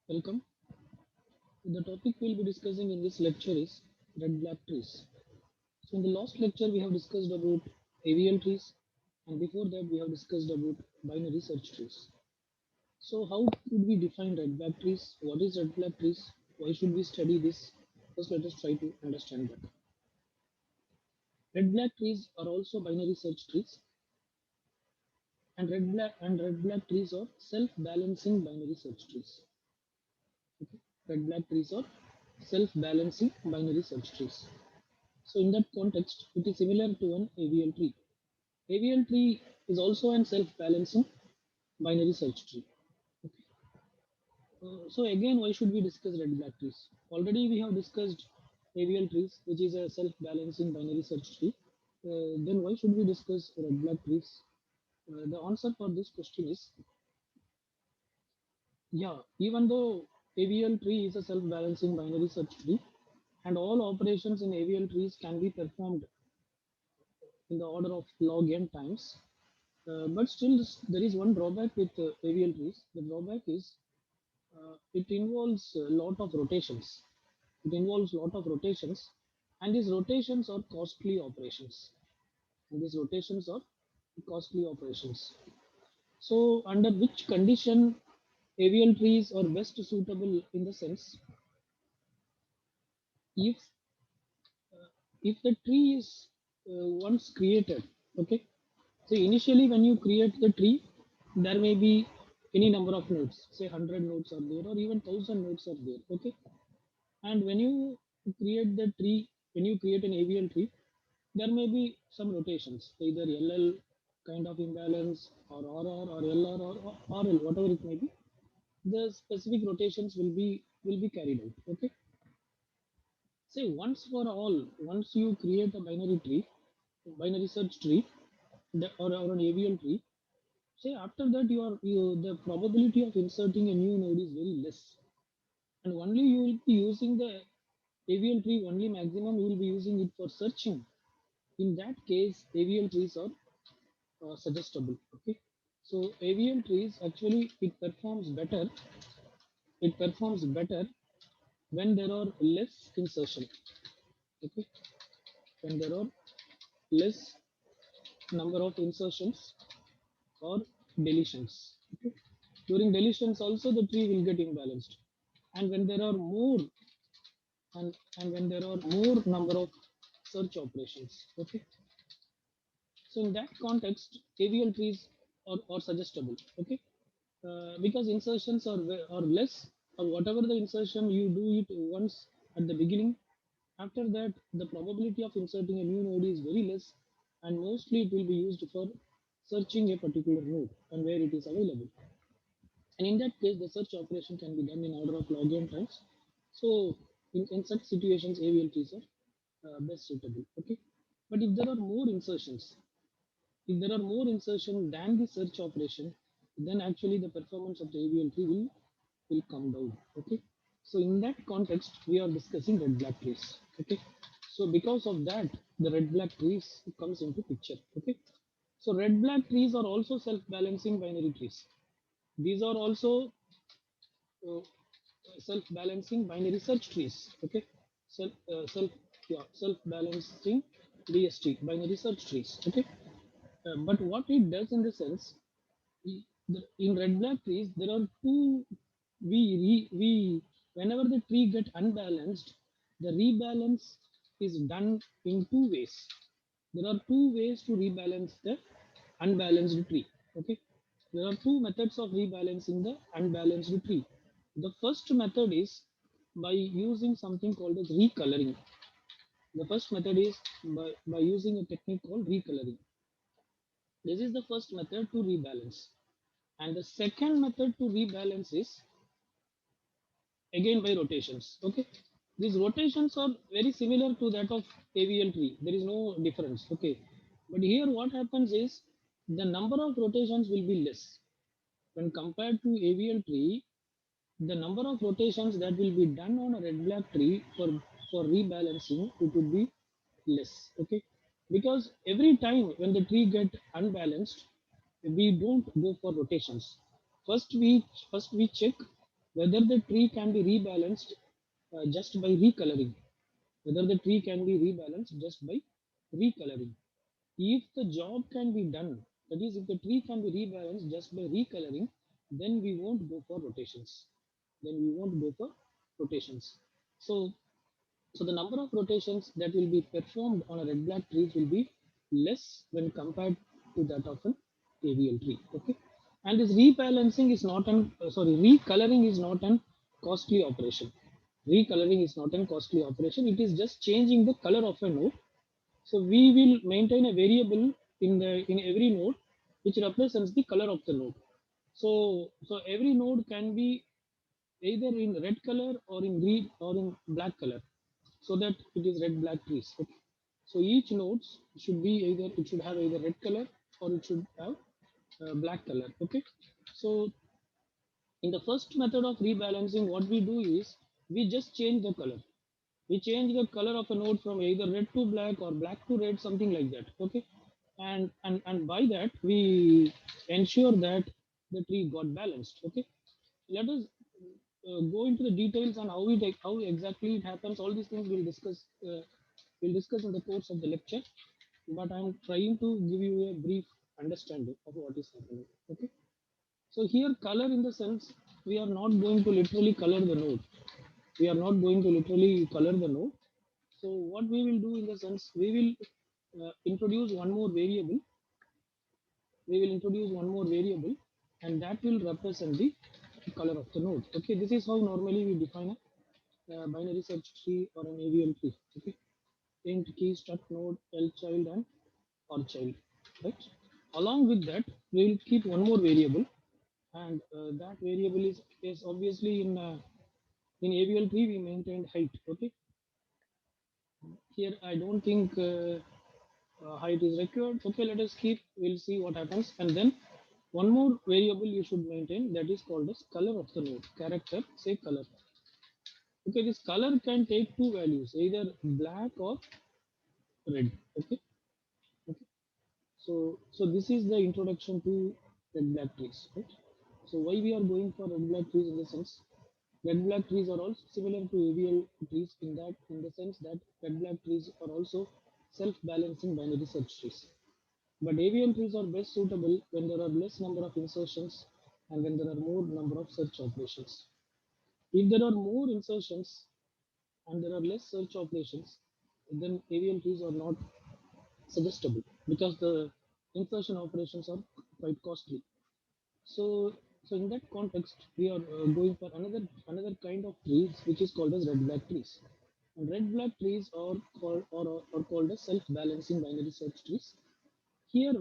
Welcome. The topic we'll be discussing in this lecture is red black trees. So in the last lecture we have discussed about AVL trees, and before that we have discussed about binary search trees. So how could we define red black trees? What is red black trees? Why should we study this? First let us try to understand that. Red black trees are also binary search trees, and red black trees are self-balancing binary search trees. Okay. Red black trees are self-balancing binary search trees. So in that context, it is similar to an AVL tree. AVL tree is also an self-balancing binary search tree. Okay. So again, why should we discuss red black trees? Already we have discussed AVL trees, which is a self-balancing binary search tree. Then why should we discuss red black trees? The answer for this question is yeah. Even though AVL tree is a self-balancing binary search tree, and all operations in AVL trees can be performed in the order of log n times. But still, there is one drawback with AVL trees. The drawback is it involves a lot of rotations. It involves a lot of rotations, and these rotations are costly operations. And these rotations are costly operations. So, under which condition AVL trees are best suitable in the sense if if the tree is once created, okay. So initially when you create the tree, there may be any number of nodes, say 100 nodes are there or even 1000 nodes are there, okay. And when you create the tree, when you create an AVL tree, there may be some rotations, either LL kind of imbalance or RR or LR or RL, whatever it may be. The specific rotations will be carried out, okay. Say once for all, once you create a binary tree, binary search tree, or an AVL tree, say after that the probability of inserting a new node is very less, and only you will be using the AVL tree only maximum you will be using it for searching. In that case, AVL trees are suggestible. Okay, so AVL trees actually it performs better. It performs better when there are less insertion. Okay, when there are less number of insertions or deletions. Okay. During deletions also the tree will get imbalanced. And when there are more and when there are more number of search operations. Okay. So in that context, AVL trees are suggestible. Okay. Because insertions are less, or whatever the insertion you do it once at the beginning. After that, the probability of inserting a new node is very less, and mostly it will be used for searching a particular node and where it is available. And in that case, the search operation can be done in order of log n times. So in such situations, AVL trees are best suitable. Okay, but if there are more insertions, if there are more insertion than the search operation, then actually the performance of the AVL tree will come down. Okay, so in that context, we are discussing red black trees. Okay, so because of that, the red black trees comes into picture. Okay, so red black trees are also self-balancing binary trees. These are also uh, self-balancing binary search trees. Okay, self-balancing BST binary search trees. Okay, but what it does in the sense, in red black trees there are two. We whenever the tree get unbalanced, the rebalance is done in two ways. There are two ways to rebalance the unbalanced tree. Okay, there are two methods of rebalancing the unbalanced tree. The first method is by using something called as recoloring. The first method is by using a technique called recoloring. This is the first method to rebalance. And the second method to rebalance is again by rotations. Okay. These rotations are very similar to that of AVL tree. There is no difference. Okay. But here what happens is the number of rotations will be less. When compared to AVL tree, the number of rotations that will be done on a red black tree for rebalancing it would be less. Okay, because every time when the tree get unbalanced, we don't go for rotations. First we check whether the tree can be rebalanced just by recoloring. Whether the tree can be rebalanced just by recoloring. If the job can be done, that is, if the tree can be rebalanced just by recoloring, then we won't go for rotations. Then we won't go for rotations. So, so the number of rotations that will be performed on a red black tree will be less when compared to that of an AVL tree. Okay, and this rebalancing is not an recoloring is not an costly operation. Recoloring is not an costly operation. It is just changing the color of a node. So we will maintain a variable in every node which represents the color of the node. So every node can be either in red color or in green or in black color, so that it is red black trees. Okay. So each nodes should be either it should have either red color or it should have black color. Okay. So in the first method of rebalancing, what we do is we just change the color. We change the color of a node from either red to black or black to red, something like that. Okay, and by that we ensure that the tree got balanced. Okay, let us go into the details on how exactly it happens. All these things we'll discuss in the course of the lecture, but I'm trying to give you a brief understanding of what is happening. Okay, so here color in the sense we are not going to literally color the node. We are not going to literally color the node. So what we will do in the sense we will introduce one more variable. We will introduce one more variable, and that will represent the color of the node. Okay, this is how normally we define a binary search tree or an AVL tree. Okay, int key struct node L child and or child. Right. Along with that, we will keep one more variable, and that variable is obviously in AVL tree we maintained height. Okay, here I don't think height is required. Okay, let us keep, we'll see what happens. And then one more variable you should maintain, that is called as color of the node, character, say color. Okay, this color can take two values, either black or red. Okay, okay. So this is the introduction to red black trees, right? So why we are going for red black trees in the sense, red black trees are also similar to AVL trees in the sense that red black trees are also self-balancing binary search trees. But AVM trees are best suitable when there are less number of insertions and when there are more number of search operations. If there are more insertions and there are less search operations, then AVM trees are not suggestible because the insertion operations are quite costly. So in that context, we are going for another kind of trees which is called as red black trees. And red black trees are called as self-balancing binary search trees. Here,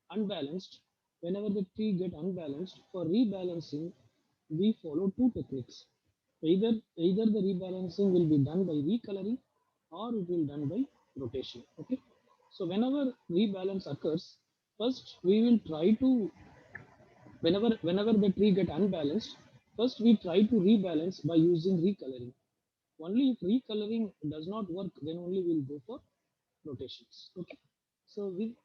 unbalanced, whenever the tree get unbalanced, for rebalancing, we follow two techniques. Either the rebalancing will be done by recoloring or it will done by rotation. Okay. So whenever rebalance occurs, first we will try to whenever the tree get unbalanced, first we try to rebalance by using recoloring. Only if recoloring does not work, then only we'll go for rotations. Okay.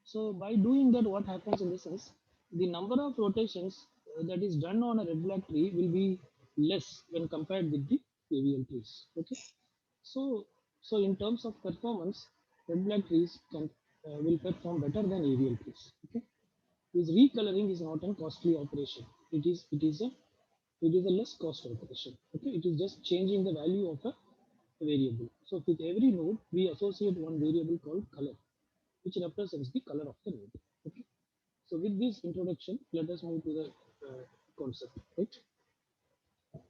So by doing that, what happens in the sense, the number of rotations that is done on a red black tree will be less when compared with the AVL trees. Okay. So so in terms of performance, red black trees can will perform better than AVL trees. Okay. This recoloring is not a costly operation. It is a less cost operation. Okay, it is just changing the value of a variable. So with every node, we associate one variable called color, which represents the color of the node. Okay. So with this introduction, let us move to the concept. Right.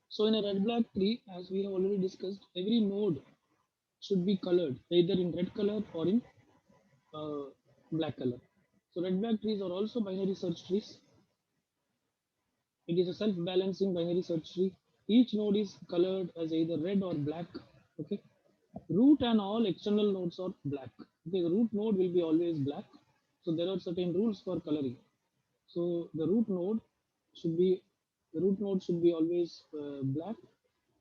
So in a red black tree, as we have already discussed, every node should be colored either in red color or in uh, black color. So red black trees are also binary search trees. It is a self-balancing binary search tree. Each node is colored as either red or black. Okay. Root and all external nodes are black. Okay, the root node will be always black. So there are certain rules for coloring. So the root node should be always black,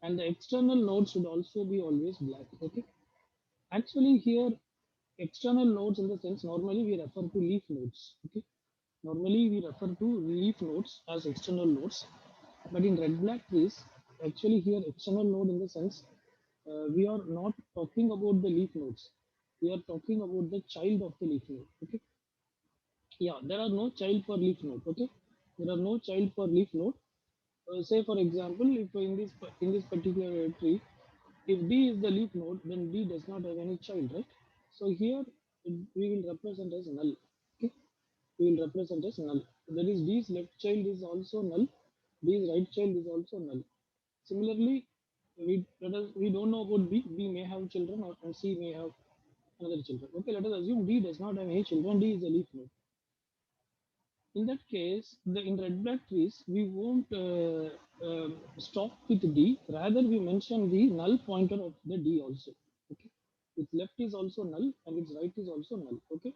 and the external node should also be always black. Okay. Actually, here external nodes in the sense normally we refer to leaf nodes. Okay. Normally we refer to leaf nodes as external nodes. But in red black trees, actually here external node in the sense we are not talking about the leaf nodes. We are talking about the child of the leaf node. Okay. Yeah, there are no child for leaf node. Okay. There are no child for leaf node. Say for example, if in this particular tree, if D is the leaf node, then D does not have any child, right? So here we will represent as null. Okay, we will represent as null. That is D's left child is also null. D's right child is also null. Similarly, we don't know about B. B may have children, or and C may have another children. Okay, let us assume D does not have any children. D is a leaf node. In that case, in red black trees we won't stop with D. Rather, we mention the null pointer of the D also. Okay, its left is also null and its right is also null. Okay,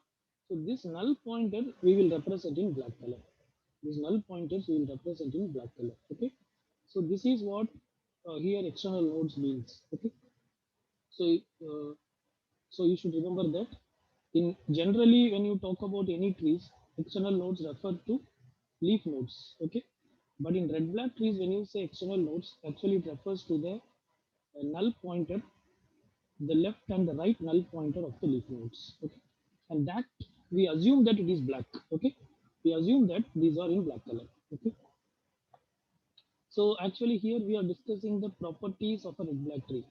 so this null pointer we will represent in black color. These null pointers we will represent in black color. Okay, so this is what here external nodes means. Okay, so uh, so you should remember that in generally when you talk about any trees, external nodes refer to leaf nodes. Okay, but in red black trees, when you say external nodes, actually it refers to the null pointer, the left and the right null pointer of the leaf nodes. Okay, and that we assume that it is black. Okay, we assume that these are in black color. Okay, so actually here we are discussing the properties of a red black tree.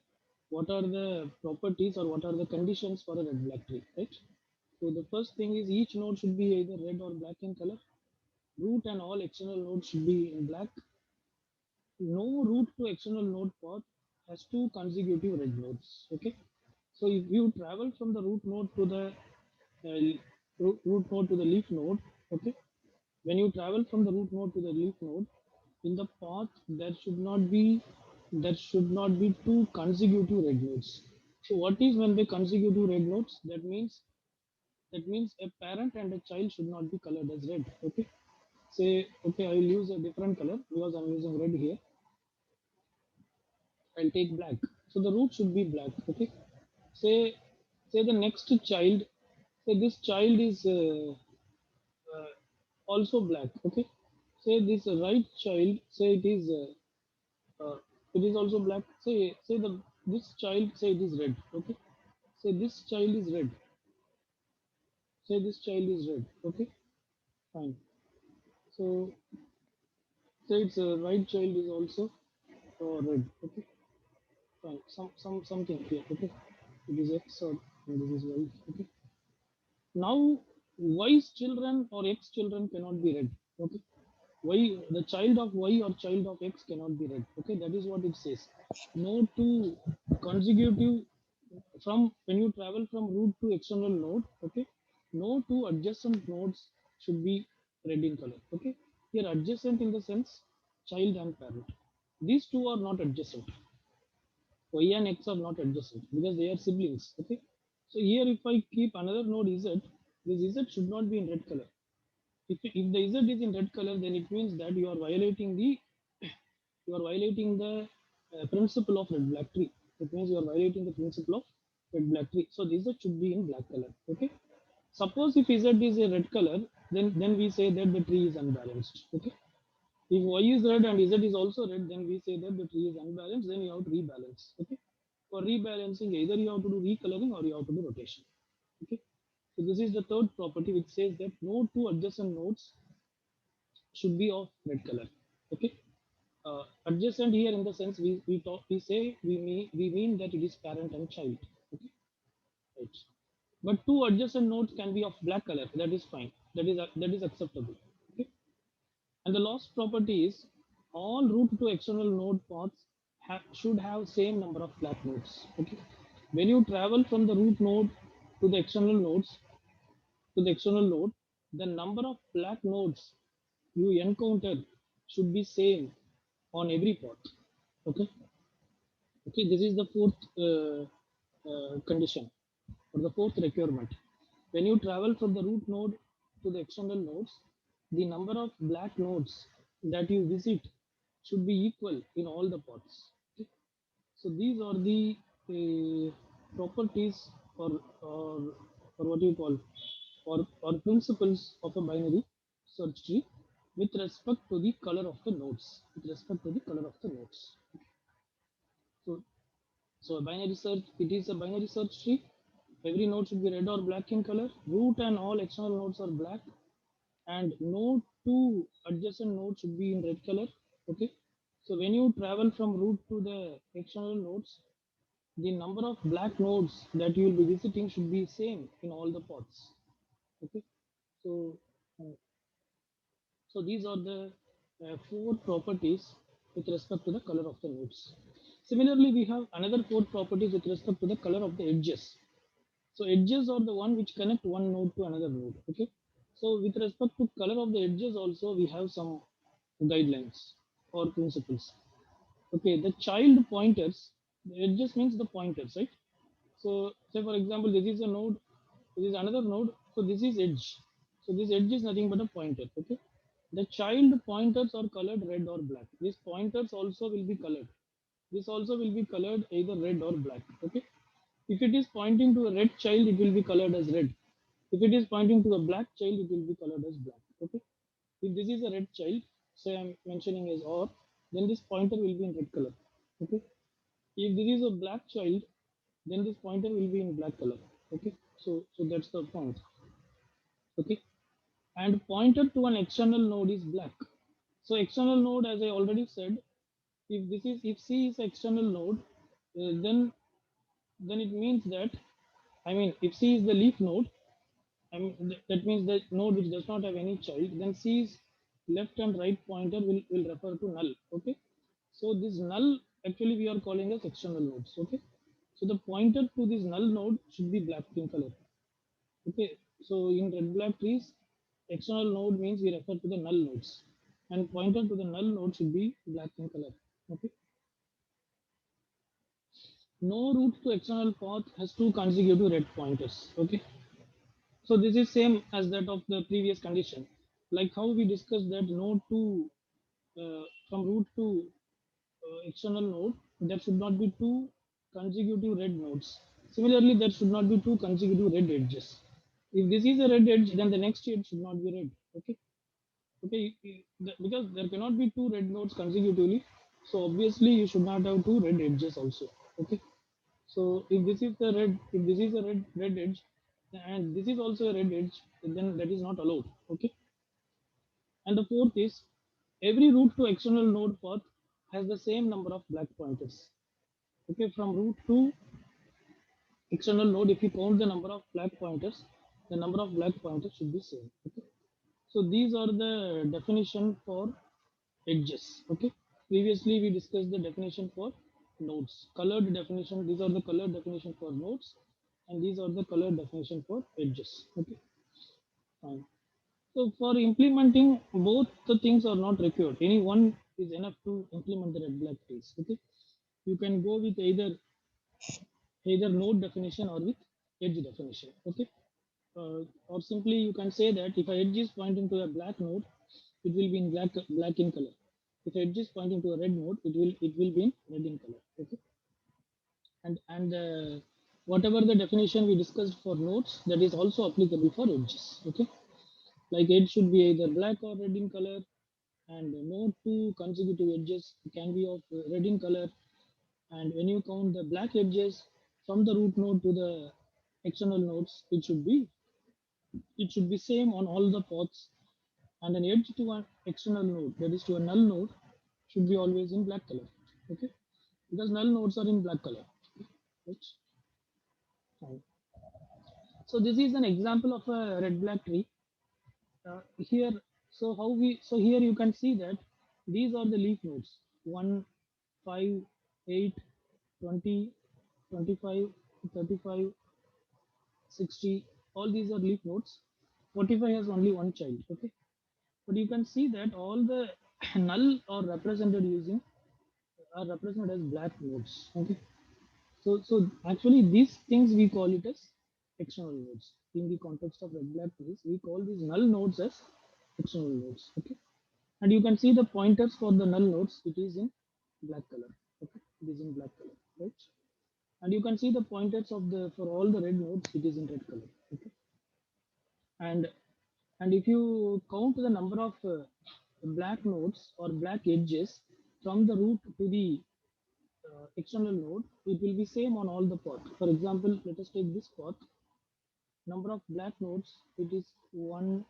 What are the properties or what are the conditions for a red black tree, right? So the first thing is each node should be either red or black in color. Root and all external nodes should be in black. No root to external node path has two consecutive red nodes. Okay. So if you travel from the root node to the root node to the leaf node, okay. When you travel from the root node to the leaf node, in the path there should not be two consecutive red nodes. So what is when by consecutive red nodes? That means a parent and a child should not be colored as red. Okay. Say, okay, I will use a different color because I'm using red here. I'll take black. So the root should be black. Okay. Say, say the next child. Say this child is uh, also black. Okay. Say this right child. Say it is also black. Say the this child. Say it is red. Okay. Say this child is red. Say this child is red. Okay. Fine. So say its right child is also red. Okay. Fine. Something here. Okay. It is X or and this is Y. Okay. Now Y's children or X children cannot be red. Okay. Y the child of Y or child of X cannot be red. Okay. That is what it says. No two consecutive from when you travel from root to external node. Okay. No two adjacent nodes should be red in color. Okay. Here adjacent in the sense child and parent. These two are not adjacent. Y and X are not adjacent because they are siblings. Okay. So here if I keep another node Z, this Z should not be in red color. If the Z is in red color, then it means that you are violating the principle of red black tree. It means you are violating the principle of red black tree. So this Z should be in black color. Okay. Suppose if Z is a red color, then we say that the tree is unbalanced. Okay. If Y is red and Z is also red, then we say that the tree is unbalanced, then you have to rebalance. Okay. For rebalancing, either you have to do recoloring or you have to do rotation. Okay. So this is the third property which says that no two adjacent nodes should be of red color. Okay. Adjacent here in the sense we mean that it is parent and child. Okay. Right. But two adjacent nodes can be of black color. That is fine. That is acceptable. Okay. And the last property is all root to external node paths should have same number of black nodes. Okay. When you travel from the root node to the external nodes to the external node, the number of black nodes you encounter should be same on every path. Okay. Okay. This is the fourth condition or the fourth requirement. When you travel from the root node to the external nodes, the number of black nodes that you visit should be equal in all the paths. Okay? So these are the properties or what you call or principles of a binary search tree. with respect to the color of the nodes. With respect to the color of the nodes. So, so a binary search, it is a binary search tree. Every node should be red or black in color. Root and all external nodes are black, and node to adjacent node should be in red color. Okay. So when you travel from root to the external nodes, the number of black nodes that you will be visiting should be same in all the paths. Okay. So, uh, so these are the four properties with respect to the color of the nodes. Similarly, we have another four properties with respect to the color of the edges. So edges are the one which connect one node to another node. Okay. So with respect to color of the edges, also we have some guidelines or principles. Okay, the child pointers, the edges means the pointers, right? So say for example, this is a node, this is another node, so this is edge. So this edge is nothing but a pointer. Okay. The child pointers are colored red or black. These pointers also will be colored. This also will be colored either red or black. Okay. If it is pointing to a red child, it will be colored as red. If it is pointing to a black child, it will be colored as black. Okay. If this is a red child, say I'm mentioning as or, then this pointer will be in red color. Okay. If this is a black child, then this pointer will be in black color. Okay. So that's the point. Okay. And pointer to an external node is black. So external node, as I already said, if C is external node, then it means that, I mean, if C is the leaf node, I mean, that means that node which does not have any child, then C's left and right pointer will refer to null. Okay. So this null actually we are calling as external nodes. Okay. So the pointer to this null node should be black in color. Okay. So in red black trees, external node means we refer to the null nodes. And pointer to the null node should be black in color. Okay. No route to external path has two consecutive red pointers. Okay. So this is same as that of the previous condition. Like how we discussed that node to from root to external node, there should not be two consecutive red nodes. Similarly, there should not be two consecutive red edges. If this is a red edge, then the next edge should not be red. Okay. Okay. Because there cannot be two red nodes consecutively. So obviously, you should not have two red edges also. Okay. So if this is a red edge, and this is also a red edge, then that is not allowed. Okay. And the fourth is every route to external node path has the same number of black pointers. Okay, from root to external node, if you count the number of black pointers, the number of black pointers should be same. Okay. So these are the definition for edges. Okay. Previously we discussed the definition for nodes. Colored definition. These are the color definition for nodes, and these are the color definition for edges. Okay. Fine. So for implementing, both the things are not required. Any one is enough to implement the red black trees. Okay. You can go with either node definition or with edge definition. Okay. Or simply you can say that if a edge is pointing to a black node, it will be in black in color. If edge is pointing to a red node, it will be in red in color. Okay. And whatever the definition we discussed for nodes, that is also applicable for edges. Okay. Like edge should be either black or red in color, and no two consecutive edges can be of red in color. And when you count the black edges from the root node to the external nodes, it should be same on all the paths. And an edge to an external node, that is to a null node, should be always in black color. Okay, because null nodes are in black color. Right? Fine. So this is an example of a red black tree. Here, so here you can see that these are the leaf nodes: 1, 5, 8, 20, 25, 35, 60. All these are leaf nodes. 45 has only one child. Okay, but you can see that all the null are represented as black nodes. Okay, so actually these things we call it as external nodes. In the context of red black trees, we call these null nodes as external nodes. Okay, and you can see the pointers for the null nodes. It is in black color. Okay, it is in black color, right? And you can see the pointers of the for all the red nodes. It is in red color. Okay, and and if you count the number of black nodes or black edges from the root to the external node, it will be same on all the path. For example, let us take this path. Number of black nodes, it is 1,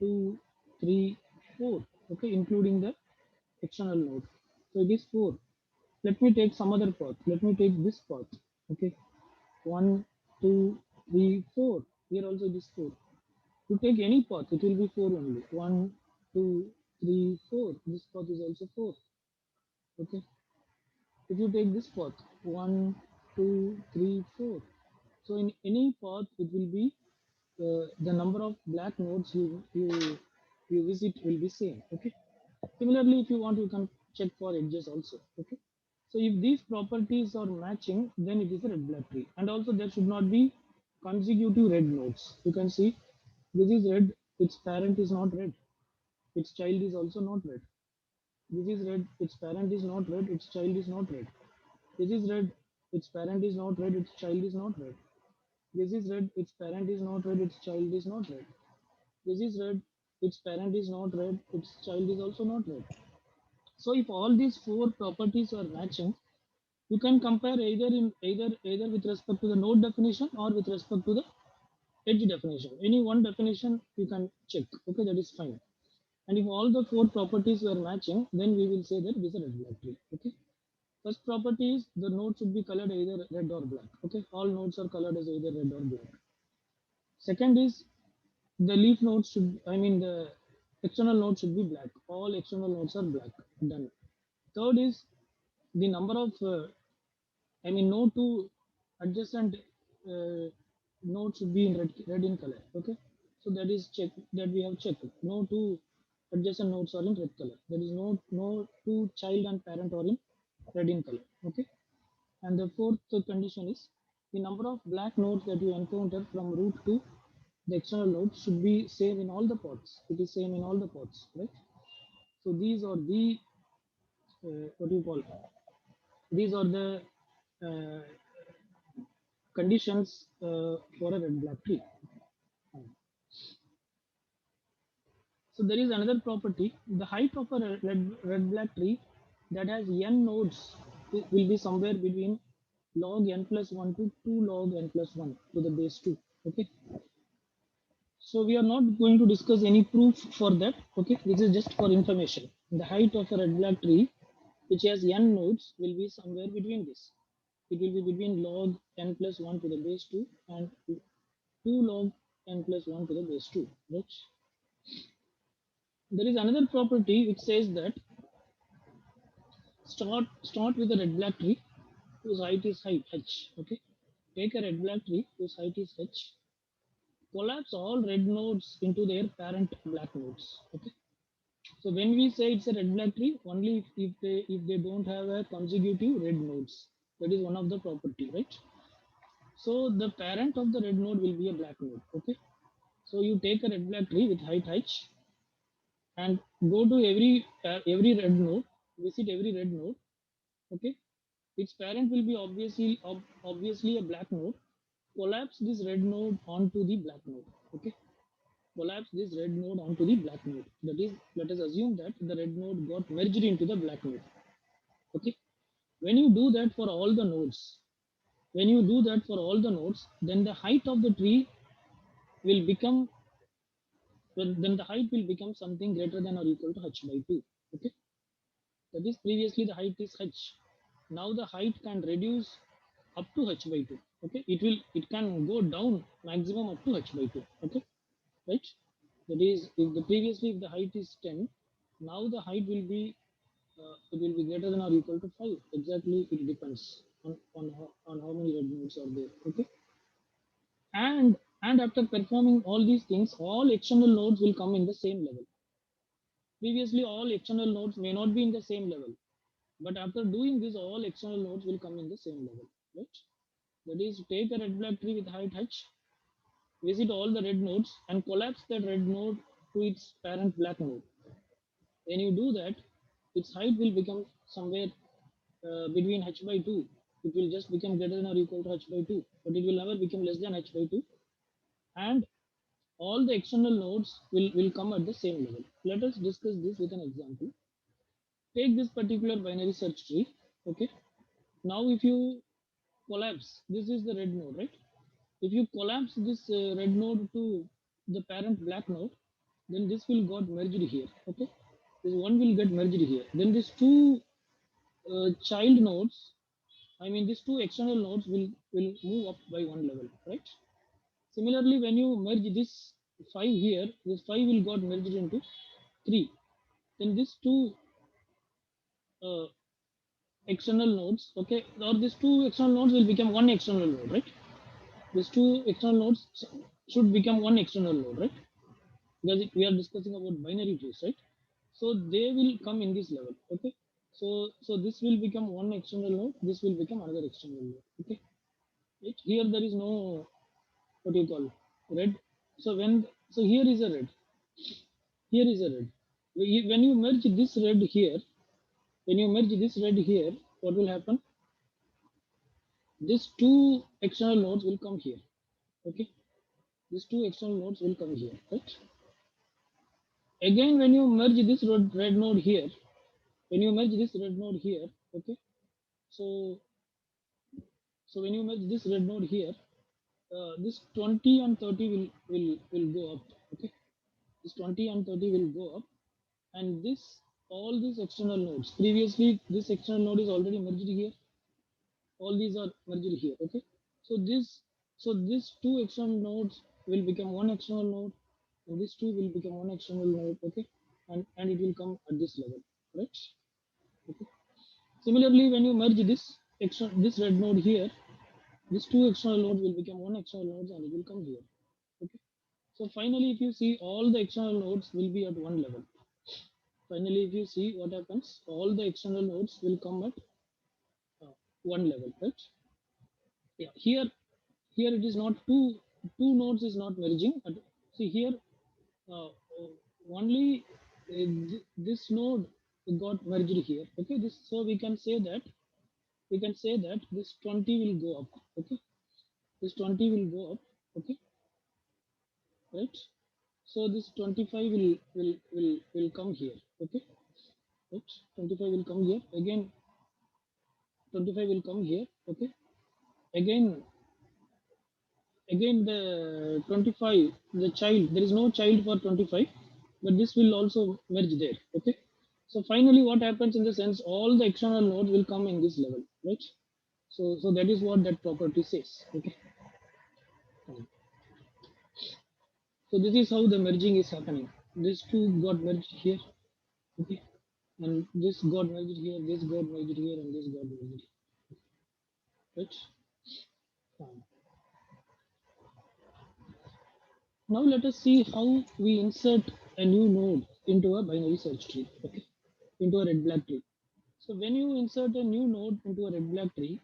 2, 3, 4. Okay, including the external node. So it is 4. Let me take some other path. Let me take this path. Okay, 1, 2, 3, 4. Here also it is 4. To take any path, it will be 4 only. 1, 2, 3, 4. This path is also 4. Okay. If you take this path, 1, 2, 3, 4. So in any path, it will be the number of black nodes you visit will be same. Okay. Similarly, if you want, you can check for edges also. Okay. So if these properties are matching, then it is a red black tree. And also there should not be consecutive red nodes. You can see this is red, its parent is not red, its child is also not red. This is red, its parent is not red, its child is not red. This is red, its parent is not red, its child is not red. This is red, its parent is not red, its child is not red. This is red, its parent is not red, its child is also not red. So if all these four properties are matching, you can compare either with respect to the node definition or with respect to the edge definition. Any one definition you can check. Okay, that is fine. And if all the four properties were matching, then we will say that it is a red black tree. Okay. First property is the node should be colored either red or black. Okay, all nodes are colored as either red or black. Second is the leaf nodes should, I mean the external node should be black. All external nodes are black. Done. Third is the number of, no two adjacent nodes should be in red in color. Okay, so that is check that we have checked. No two adjacent nodes are in red color. There is no two child and parent are in red in color. Okay. And the fourth condition is the number of black nodes that you encounter from root to the external node should be same in all the pods. It is same in all the pods, right? So these are the what do you call? These are the uh, conditions for a red black tree. So there is another property. The height of a red black tree that has n nodes will be somewhere between log n plus 1 to 2 log n plus 1 to the base 2. Okay. So we are not going to discuss any proof for that. Okay, this is just for information. The height of a red black tree, which has n nodes, will be somewhere between this. It will be between log n plus 1 to the base 2 and 2 log n plus 1 to the base 2. Right? There is another property which says that start with a red black tree whose height is height h. Okay, take a red black tree whose height is h. Collapse all red nodes into their parent black nodes. Okay. So when we say it's a red black tree, only if they don't have a consecutive red nodes. That is one of the property, right? So the parent of the red node will be a black node. Okay. So you take a red black tree with height h and go to every red node, visit every red node. Okay. Its parent will be obviously a black node. Collapse this red node onto the black node. Okay. Collapse this red node onto the black node. That is, let us assume that the red node got merged into the black node. Okay. When you do that for all the nodes, then the height of the tree will become, well, then the height will become something greater than or equal to h by 2. Okay. That is, previously the height is h. Now the height can reduce up to h by 2. Okay. It can go down maximum up to h by 2. Okay. Right. That is, if the previously if the height is 10, now the height will be it will be greater than or equal to 5. Exactly, it depends on how many red nodes are there. Okay. And after performing all these things, all external nodes will come in the same level. Previously, all external nodes may not be in the same level, but after doing this, all external nodes will come in the same level. Right? That is, take a red black tree with height h, visit all the red nodes, and collapse that red node to its parent black node. When you do that, its height will become somewhere between h by 2. It will just become greater than or equal to h by 2, but it will never become less than h by 2. And all the external nodes will come at the same level. Let us discuss this with an example. Take this particular binary search tree. Okay. Now, if you collapse, this is the red node, right? If you collapse this red node to the parent black node, then this will got merged here. Okay. This one will get merged here. Then these two child nodes, I mean, these two external nodes will move up by one level, right? Similarly, when you merge this 5 here, this 5 will got merged into 3. Then these two uh, external nodes, okay, or these two external nodes will become one external node, right? These two external nodes should become one external node, right? Because we are discussing about binary trees, right? So they will come in this level, okay? So this will become one external node, this will become another external node, okay? Right? Here there is no, what do you call, red. So here is a red, here is a red. When you merge this red here, when you merge this red here, what will happen? These two external nodes will come here. Okay, these two external nodes will come here, right? Again, when you merge this red node here, when you merge this red node here, okay. So when you merge this red node here, this 20 and 30 will go up. Okay, this 20 and 30 will go up, and this all these external nodes. Previously, this external node is already merged here. All these are merged here. Okay, so these two external nodes will become one external node, and these two will become one external node. Okay, and it will come at this level, right? Okay. Similarly, when you merge this red node here, these two external nodes will become one external node, and it will come here. Okay, so finally, if you see, all the external nodes will be at one level. Finally, if you see what happens, all the external nodes will come at uh, one level, right? Yeah, here it is not two nodes is not merging. See here, uh, only this node got merged here. Okay, this, so we can say that this 20 will go up. Okay, this 20 will go up. Okay, right? So this 25 will come here. Okay, right? 25 will come here again. 25 will come here. Okay, again the 25, the child, there is no child for 25, but this will also merge there. Okay, so finally what happens, in the sense, all the external nodes will come in this level, right? So that is what that property says. Okay, so this is how the merging is happening. These two got merged here. Okay, and this got merged here, this got merged here, and this got merged here, right? Fine. Now let us see how we insert a new node into a binary search tree, okay, into a red black tree. So when you insert a new node into a red black tree,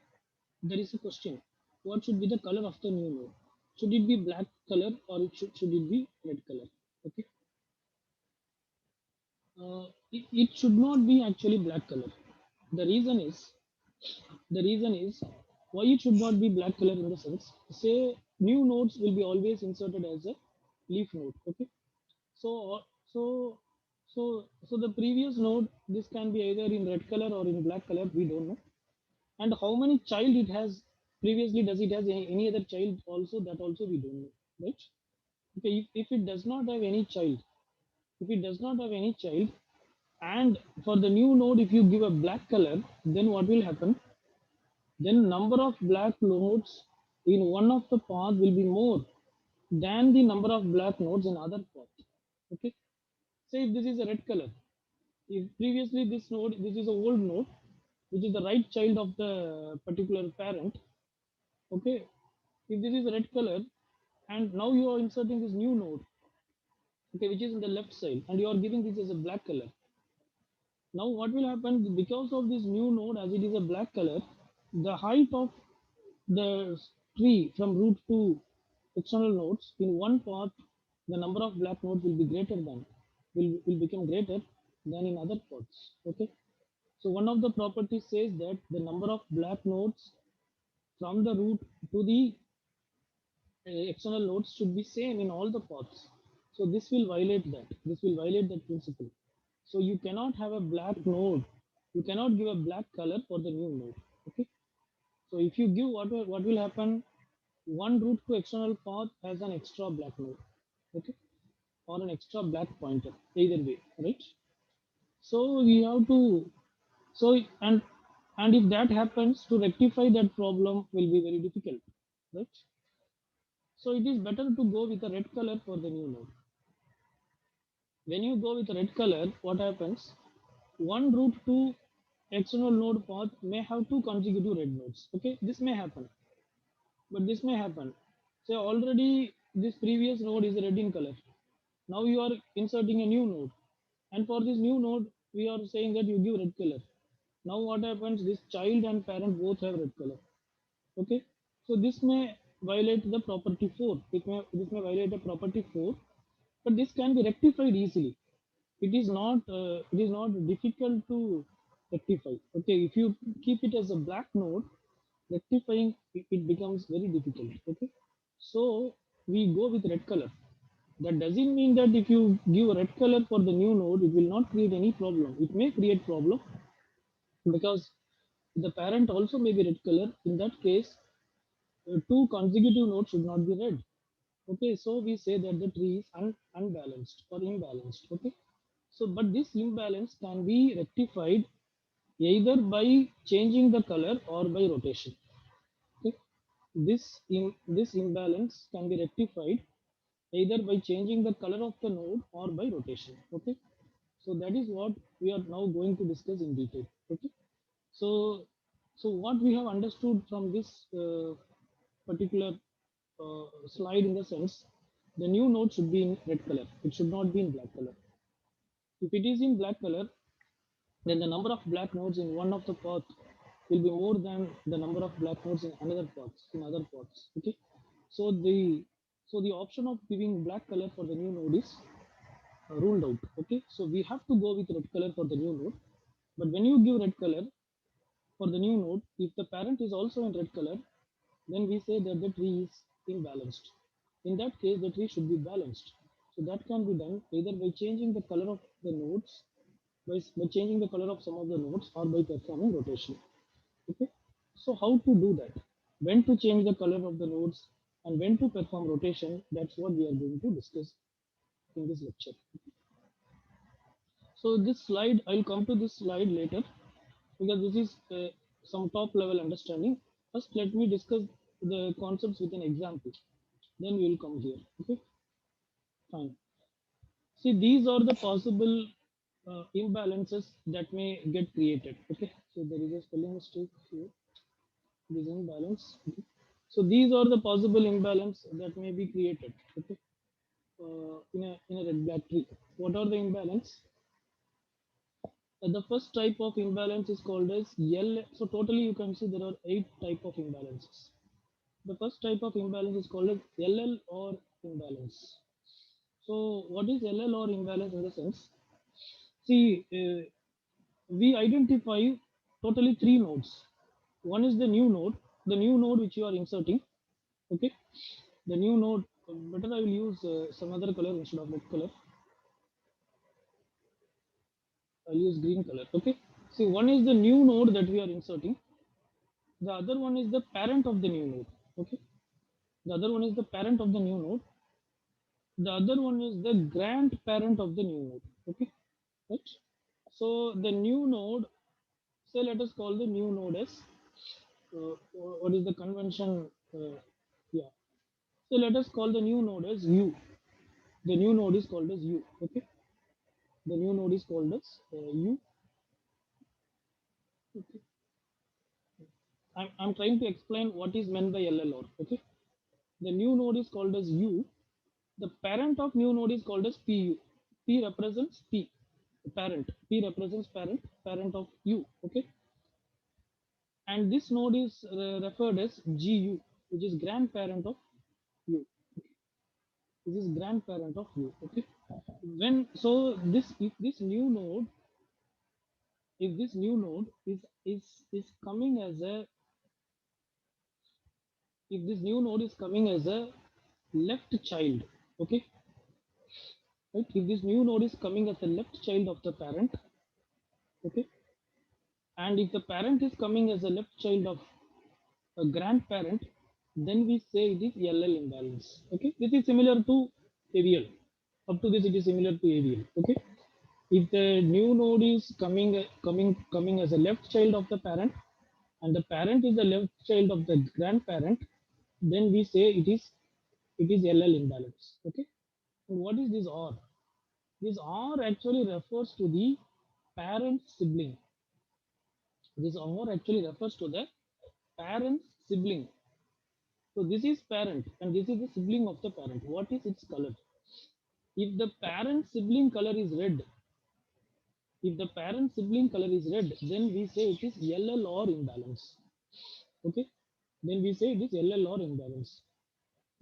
there is a question: what should be the color of the new node? Should it be black color, or should it be red color? Okay, it should not be actually black color. The reason is the reason is why it should not be black color, in the sense, say new nodes will be always inserted as a leaf node. Okay, so so so the previous node, this can be either in red color or in black color, we don't know. And how many child it has previously, does it has any other child also, that also we don't know, right? Okay, if it does not have any child, if it does not have any child, and for the new node, if you give a black color, then what will happen? Then number of black nodes in one of the path will be more than the number of black nodes in other path. Okay, say if this is a red color, if previously this node, this is a old node, which is the right child of the particular parent. Okay, if this is a red color, and now you are inserting this new node, okay, which is in the left side, and you are giving this as a black color. Now what will happen, because of this new node, as it is a black color, the height of the tree from root to external nodes in one path, the number of black nodes will be greater than, will become greater than in other paths. Okay, so one of the properties says that the number of black nodes from the root to the external nodes should be same in all the paths. So this will violate that. This will violate that principle. So you cannot have a black node. You cannot give a black color for the new node. Okay. So if you give what will happen? One route to external path has an extra black node. Okay, or an extra black pointer. Either way, right? So we have to so and if that happens, to rectify that problem will be very difficult, right? So it is better to go with a red color for the new node. When you go with red color, what happens? One route to external node path may have two consecutive red nodes. Okay, this may happen, but this may happen. So already this previous node is red in color. Now you are inserting a new node, and for this new node, we are saying that you give red color. Now what happens? This child and parent both have red color. Okay, so this may violate the property 4. This may violate the property 4, but this can be rectified easily. It is not difficult to rectify. Okay, if you keep it as a black node, rectifying it becomes very difficult. Okay, so we go with red color. That doesn't mean that if you give a red color for the new node, it will not create any problem. It may create problem because the parent also may be red color. In that case, two consecutive nodes should not be red. Okay, so we say that the tree is unbalanced or imbalanced. Okay, so but this imbalance can be rectified either by changing the color or by rotation. Okay, this imbalance can be rectified either by changing the color of the node or by rotation. Okay, so that is what we are now going to discuss in detail. Okay, so so what we have understood from this particular slide, in the sense, the new node should be in red color. It should not be in black color. If it is in black color, then the number of black nodes in one of the path will be more than the number of black nodes in another paths, in other paths. Okay, so the option of giving black color for the new node is ruled out. Okay, so we have to go with red color for the new node. But when you give red color for the new node, if the parent is also in red color, then we say that the tree is imbalanced. In that case, the tree should be balanced. So that can be done either by changing the color of the nodes, by changing the color of some of the nodes, or by performing rotation. Okay. So how to do that? When to change the color of the nodes and when to perform rotation? That's what we are going to discuss in this lecture. So this slide, I'll come to this slide later because this is some top level understanding. First, let me discuss the concepts with an example. Then we will come here. Okay, fine. See, these are the possible imbalances that may get created. Okay, so there is a spelling mistake here. This imbalance. Okay. So these are the possible imbalance that may be created. Okay, in a red black tree. What are the imbalance? The first type of imbalance is called as L. So totally you can see there are 8 type of imbalances. The first type of imbalance is called as LL or imbalance. So what is LL or imbalance in the sense? See, we identify totally 3 nodes. One is the new node which you are inserting. Okay, the new node. Better I will use some other color instead of red color. I'll use green color. Okay. See, one is the new node that we are inserting. The other one is the parent of the new node. Okay. The other one is the parent of the new node. The other one is the grandparent of the new node. Okay. Right. So the new node, say let us call the new node as what is the convention? Yeah. So let us call the new node as U. The new node is called as U. Okay. The new node is called as U. Okay. I'm trying to explain what is meant by LLR. Okay. The new node is called as U. The parent of new node is called as PU. P represents P, parent. P represents parent of U. Okay, and this node is referred as GU, which is grandparent of U. This is grandparent of U. Okay, when so this if this new node if this new node is coming as a if this new node is coming as a left child. Okay, right? If this new node is coming as a left child of the parent, okay, and if the parent is coming as a left child of a grandparent, then we say it is LL imbalance. Okay, this is similar to AVL. Up to this, it is similar to AVL. Okay, if the new node is coming as a left child of the parent, and the parent is the left child of the grandparent, then we say it is LL imbalance. Okay, and what is this OR? This OR actually refers to the parent sibling. This OR actually refers to the parent sibling. So this is parent and this is the sibling of the parent. What is its color? If the parent sibling color is red, if the parent sibling color is red, then we say it is LL or imbalance. Okay, then we say it is LL or imbalance.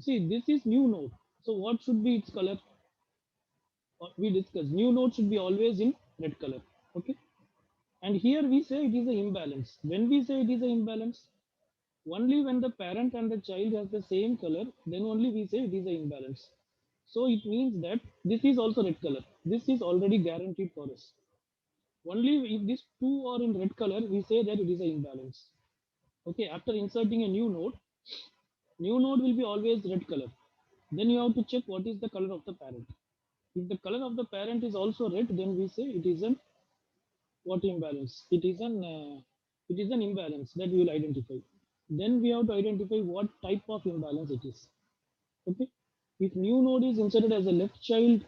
See, this is new node. So what should be its color? We discussed new node should be always in red color. Okay, and here we say it is an imbalance. When we say it is an imbalance, only when the parent and the child has the same color, then only we say it is an imbalance. So it means that this is also red color. This is already guaranteed for us. Only if these two are in red color, we say that it is an imbalance. Okay, after inserting a new node will be always red color. Then you have to check what is the color of the parent. If the color of the parent is also red, then we say it is an what imbalance? It is an imbalance that we will identify. Then we have to identify what type of imbalance it is. Okay. If new node is inserted as a left child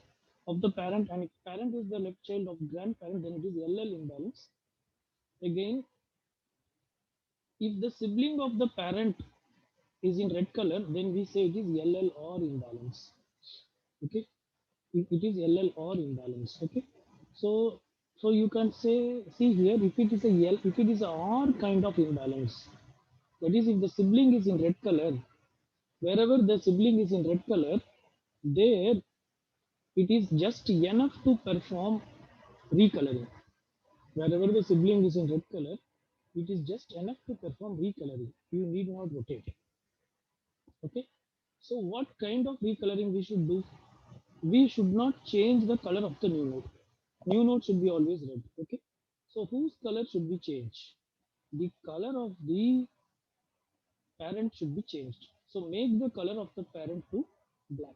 of the parent and if parent is the left child of grandparent, then it is LL imbalance. Again, if the sibling of the parent is in red color, then we say it is LL or imbalance. Okay. If it is LL or imbalance. Okay. So so you can say, see here, if it is a L, if it is a R kind of imbalance, that is if the sibling is in red color, wherever the sibling is in red color, there it is just enough to perform recoloring. Wherever the sibling is in red color, it is just enough to perform recoloring. You need not rotate. Okay. So what kind of recoloring we should do? We should not change the color of the new node. New node should be always red. Okay. So whose color should be changed? The color of the parent should be changed. So make the color of the parent to black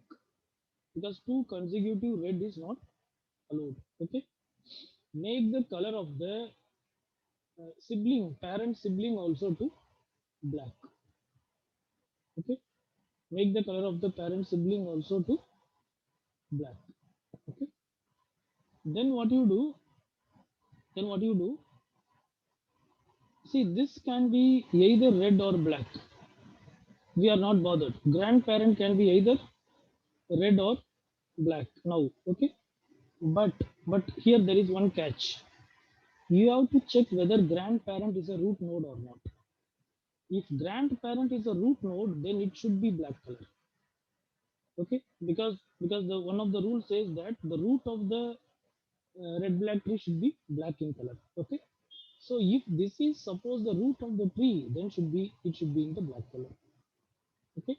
because two consecutive red is not allowed. Okay. Make the color of the parent sibling also to black. Okay. Make the color of the parent sibling also to black. Okay. Then what you do? Then what you do? See, this can be either red or black. We are not bothered. Grandparent can be either red or black. Now, okay. But but here there is one catch. You have to check whether grandparent is a root node or not. If grandparent is a root node, then it should be black color. Okay, because the one of the rules says that the root of the red black tree should be black in color. Okay, so if this is suppose the root of the tree, then it should be in the black color. Okay,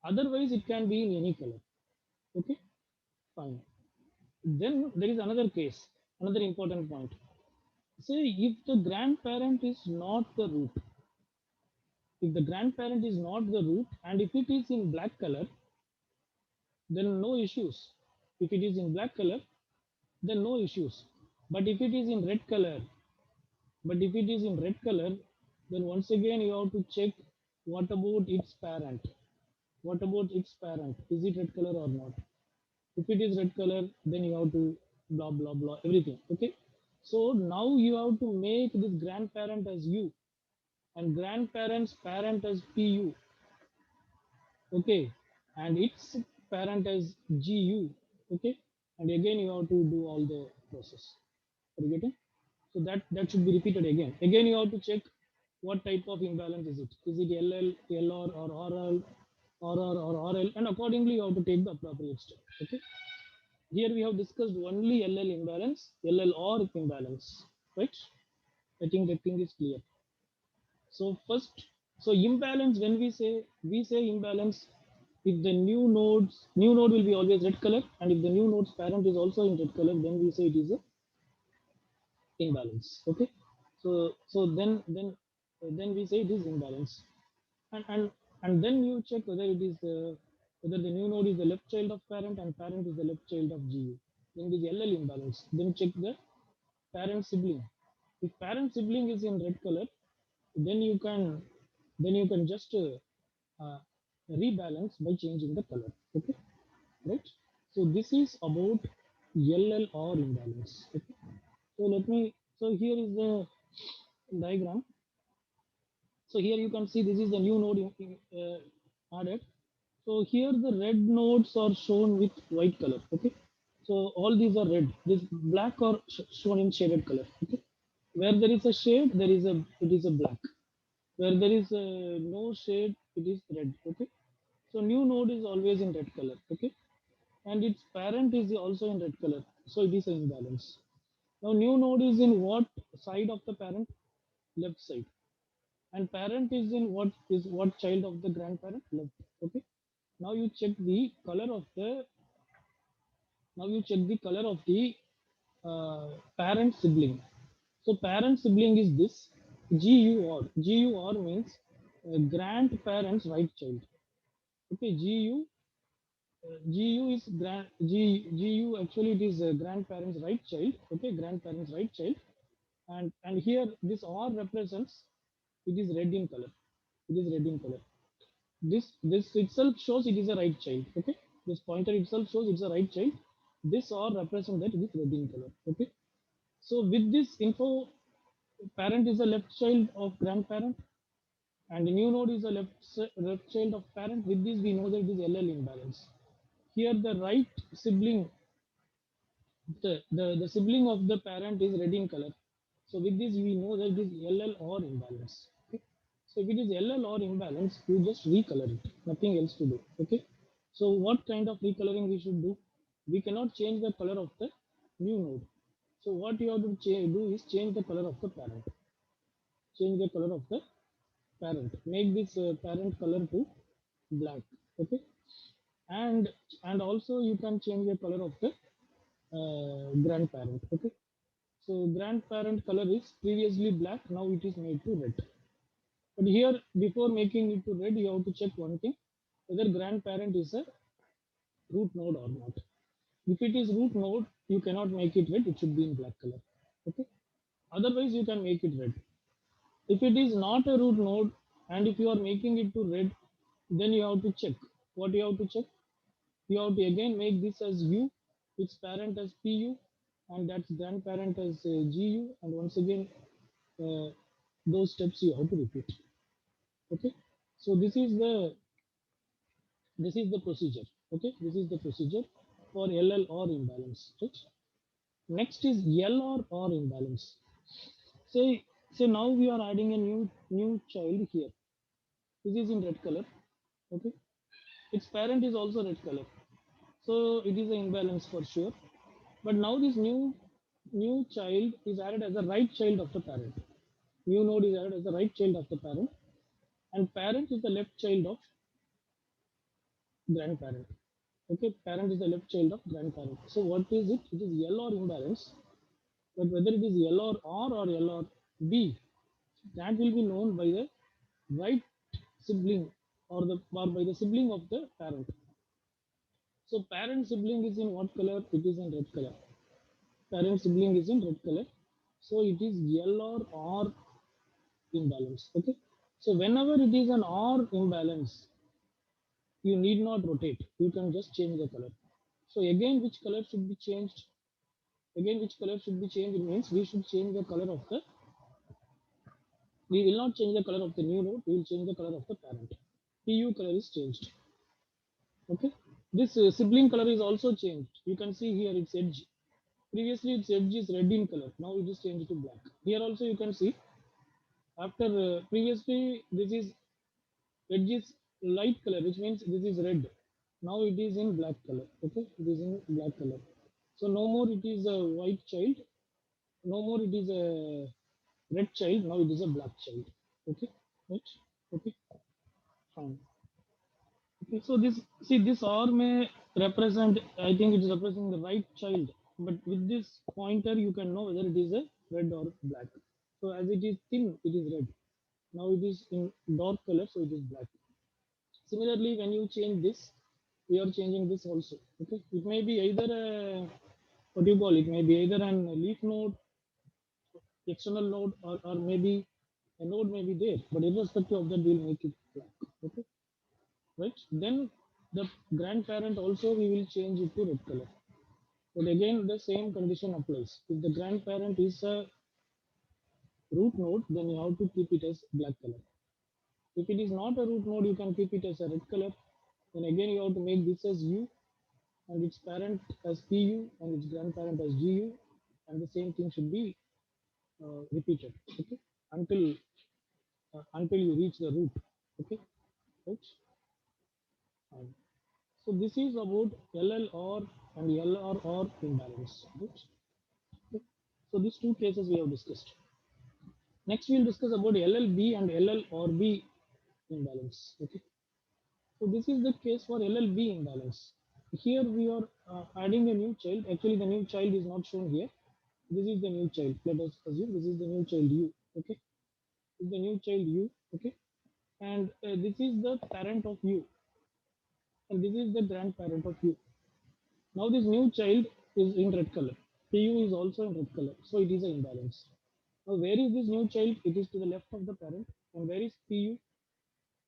otherwise it can be in any color. Okay, fine. Then there is another case, another important point. Say if the grandparent is not the root, if the grandparent is not the root and if it is in black color, then no issues. If it is in black color, then no issues. But if it is in red color, but if it is in red color, then once again you have to check what about its parent. What about its parent? Is it red color or not? If it is red color, then you have to blah blah blah everything. Okay. So now you have to make this grandparent as U and grandparent's parent as PU. Okay, and its parent as GU. Okay, and again you have to do all the process. Are you getting? So that should be repeated again. Again you have to check what type of imbalance is it. Is it LL, LR or RL, RR or RL, and accordingly you have to take the appropriate step. Okay. Here we have discussed only LL imbalance, LL or imbalance, right? I think the thing is clear. So first, so imbalance when we say imbalance if the new node will be always red color, and if the new node's parent is also in red color, then we say it is a imbalance. Okay, so then we say it is imbalance, and then you check whether it is whether the new node is the left child of parent and parent is the left child of GU. Then it is LL imbalance. Then check the parent sibling. If parent sibling is in red color, then you can just uh, rebalance by changing the color. Okay, right? So this is about LL or imbalance. Okay, so let me. So here is the diagram. So here you can see this is the new node added. So here the red nodes are shown with white color. Okay. So all these are red. This black are shown in shaded color. Okay. Where there is a shade, it is a black. Where there is no shade, it is red. Okay. So new node is always in red color. Okay. And its parent is also in red color. So it is an imbalance. Now new node is in what side of the parent? Left side. And parent is in what child of the grandparent? Left. Okay. Now you check the color of the now you check the color of the parent sibling. So parent sibling is this GUR. GUR means grandparent's right child. Okay, GU is GU actually it is grandparent's right child. Okay, grandparent's right child, and here this R represents it is red in color. It is red in color. This itself shows it is a right child. Okay, this pointer itself shows it's a right child. This or represent that it is red in color. Okay, so with this info, parent is a left child of grandparent, and the new node is a left child of parent. With this we know that it is LL imbalance. Here the right sibling, the sibling of the parent is red in color. So with this we know that it is LL or imbalance. Okay, so if it is LL or imbalance, you just recolor it, nothing else to do. Okay, so what kind of recoloring we should do? We cannot change the color of the new node. So what you have to do is change the color of the parent. Change the color of the parent. Make this parent color to black. Okay, and also you can change the color of the grandparent. Okay, so grandparent color is previously black, now it is made to red. But here, before making it to red, you have to check one thing, whether grandparent is a root node or not. If it is root node, you cannot make it red, it should be in black color. Okay. Otherwise, you can make it red. If it is not a root node and if you are making it to red, then you have to check. What you have to check? You have to again make this as U, its parent as PU, and that's grandparent as GU, and once again uh, those steps you have to repeat. Okay, so this is the procedure. Okay, this is the procedure for LL or imbalance. Right. Next is L or imbalance. Say now we are adding a new child here. This is in red color. Okay, its parent is also red color. So it is an imbalance for sure. But now this new child is added as a right child of the parent. New node is added as the right child of the parent, and parent is the left child of grandparent. Okay, parent is the left child of grandparent. So what is it? It is L or imbalance. But whether it is L or R or L or B, that will be known by the right sibling or by the sibling of the parent. So parent sibling is in what color? It is in red color. Parent sibling is in red color. So it is L or R imbalance. Okay. So whenever it is an R imbalance, you need not rotate. You can just change the color. So again, which color should be changed? Again, which color should be changed? It means we should change the color of the. We will not change the color of the new node. We will change the color of the parent. PU color is changed. Okay. This sibling color is also changed. You can see here its edge. Previously, its edge is red in color. Now it is changed to black. Here also you can see after previously this is edge is light color, which means this is red. Now it is in black color. Okay, it is in black color. So no more it is a white child, no more it is a red child, now it is a black child. Okay, right. Okay, fine. Okay, so this, see, this R may represent, I think it is representing the right child, but with this pointer you can know whether it is a red or black. So as it is thin, it is red. Now it is in dark color, so it is black. Similarly, when you change this, we are changing this also. Okay, it may be either a, what do you call it? May be either an leaf node, external node, or maybe a node may be there, but irrespective of that, we'll make it black. Okay, right? Then the grandparent also we will change it to red color. But again, the same condition applies. If the grandparent is a root node, then you have to keep it as black color. If it is not a root node, you can keep it as a red color. Then again, you have to make this as U and its parent as PU and its grandparent as GU, and the same thing should be repeated. Okay, until until you reach the root. Okay, right. Um, so this is about LLR and LRR imbalance. Right? Okay. So these two cases we have discussed. Next, we'll discuss about LLB and LLRB imbalance. Okay. So this is the case for LLB imbalance. Here we are adding a new child. Actually, the new child is not shown here. This is the new child. Let us assume this is the new child U. Okay, this is the new child U. Okay, and this is the parent of U, and this is the grandparent of U. Now this new child is in red color. PU is also in red color, so it is an imbalance. Now where is this new child? It is to the left of the parent, and where is PU?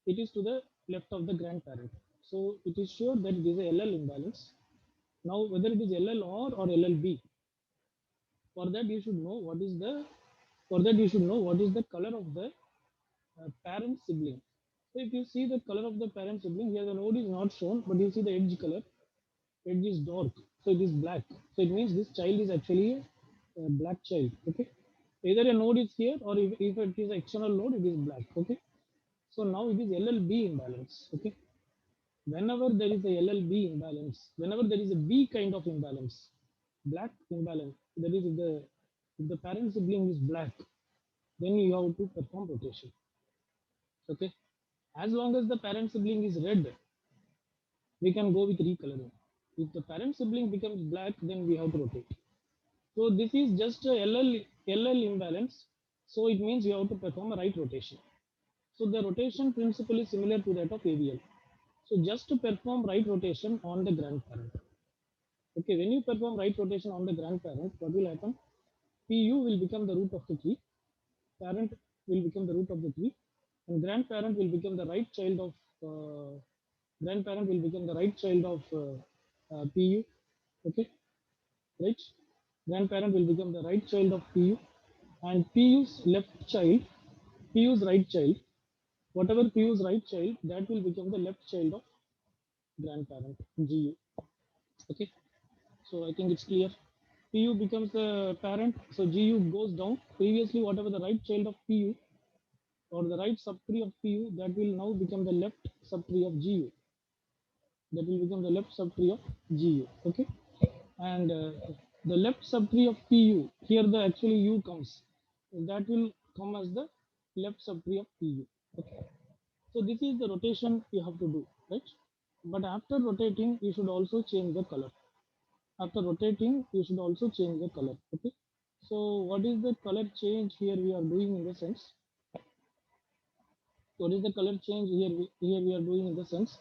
It is to the left of the grandparent. So it is sure that it is a LL imbalance. Now whether it is LLR or LLB, for that you should know what is the, for that you should know what is the color of the parent sibling. So if you see the color of the parent sibling, here the node is not shown, but you see the edge color. Edge is dark, so it is black. So it means this child is actually a black child. Okay, either a node is here, or if it is external node, it is black. Okay, so now it is LLB imbalance. Okay, whenever there is a LLB imbalance, whenever there is a B kind of imbalance, black imbalance, that is if the parent sibling is black, then you have to perform rotation. Okay, as long as the parent sibling is red, we can go with recoloring. If the parent sibling becomes black, then we have to rotate. So this is just a LL imbalance. So it means you have to perform a right rotation. So the rotation principle is similar to that of AVL. So just to perform right rotation on the grandparent. Okay, when you perform right rotation on the grandparent, what will happen? PU will become the root of the tree, parent will become the root of the tree, and grandparent will become the right child of grandparent will become the right child of PU. Okay, right? Grandparent will become the right child of PU, and PU's left child, PU's right child, whatever PU's right child, that will become the left child of grandparent GU. Okay, so I think it's clear. PU becomes the parent, so GU goes down. Previously, whatever the right child of PU or the right subtree of PU, that will now become the left subtree of GU. That will become the left subtree of GU. Okay, and the left subtree of PU, here the actually U comes, that will come as the left subtree of PU. Okay, so this is the rotation you have to do, right? But after rotating, you should also change the color. After rotating, you should also change the color. Okay, so what is the color change here we are doing in the sense? What is the color change here? Here we are doing in the sense,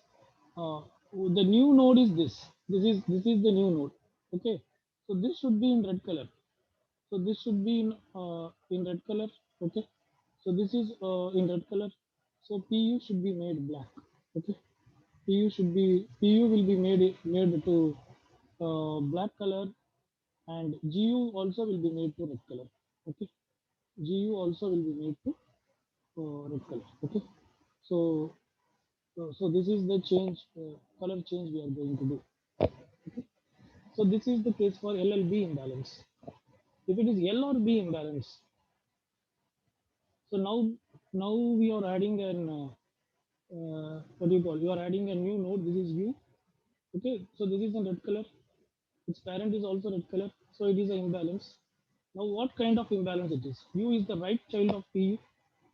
uh, the new node is this. This is the new node. Okay, so this should be in red color. So this should be in red color. Okay, so this is in red color. So PU should be made black. Okay, PU will be made to black color, and GU also will be made to red color. Okay, GU also will be made to red color. Okay, so so this is the change, color change we are going to do. Okay, so this is the case for LLB imbalance. If it is L or B imbalance, so now we are adding an what do you call? You are adding a new node. This is U. Okay, so this is in red color. Its parent is also red color, so it is an imbalance. Now, what kind of imbalance it is? U is the right child of PU,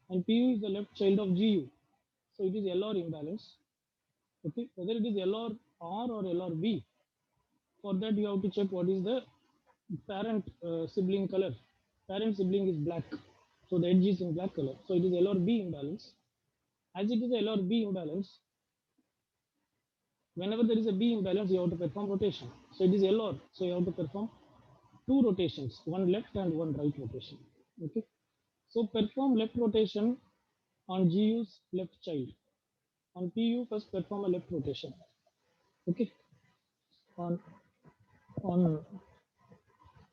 and PU is the left child of GU. So it is LR imbalance. Okay, whether it is L or R or L or B. For that, you have to check what is the parent sibling color. Parent sibling is black, so the edge is in black color. So it is L or B imbalance. As it is L or B imbalance, whenever there is a B imbalance, you have to perform rotation. So it is L or, so you have to perform two rotations, one left and one right rotation. Okay. So perform left rotation on GU's left child. On PU, first perform a left rotation. Okay. On on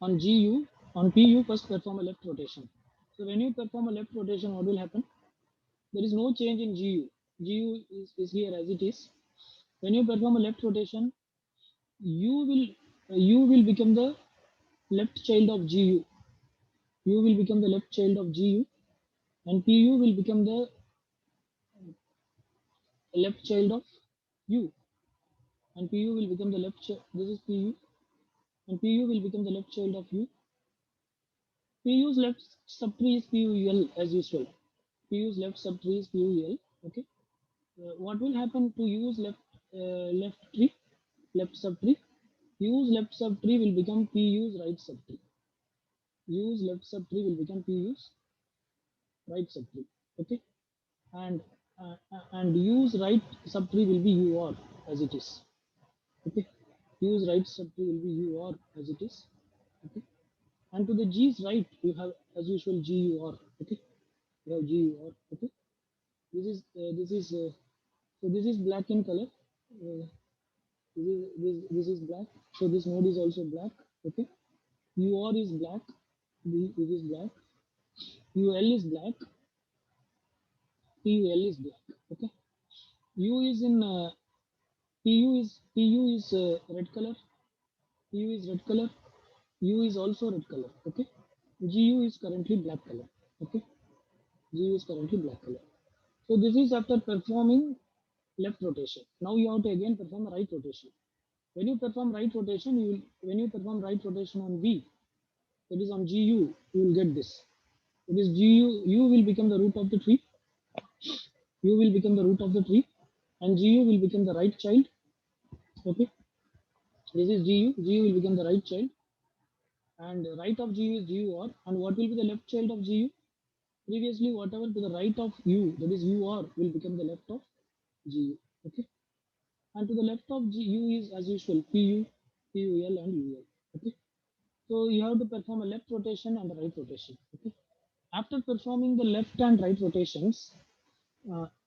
on GU, on PU, first perform a left rotation. So when you perform a left rotation, what will happen? There is no change in GU. GU is here as it is. When you perform a left rotation, you will become the left child of GU. You will become the left child of GU, and PU will become the left child of U, and PU will become the left child. This is PU, and PU will become the left child of U. PU's left subtree is PUL as usual. PU's left subtree is PUL. Okay. What will happen to U's left tree, left subtree? U's left subtree will become PU's right subtree. U's left subtree will become PU's right subtree. Okay, and U's right subtree will be UR as it is. Okay, U's right subtree will be UR as it is. Okay, and to the G's right you have as usual GUR. Okay, you have GUR. Okay, this is so this is black in color. Uh, this is black. So this node is also black. Okay, UR is black. This is black. UL is black. PUL is black. Okay, U is in PU is red color. PU is red color. U is also red color. Okay, GU is currently black color. Okay, GU is currently black color. So this is after performing left rotation. Now you have to again perform right rotation. When you perform right rotation, when you perform right rotation on V, that is on GU, you will get this. It is GU, U will become the root of the tree, U will become the root of the tree, and GU will become the right child. Okay, this is GU, GU will become the right child, and right of GU is GUR, and what will be the left child of GU? Previously, whatever to the right of U, that is UR, will become the left of GU. Okay, and to the left of GU is as usual PU, PUL, and UL. Okay, so you have to perform a left rotation and a right rotation. Okay, after performing the left and right rotations,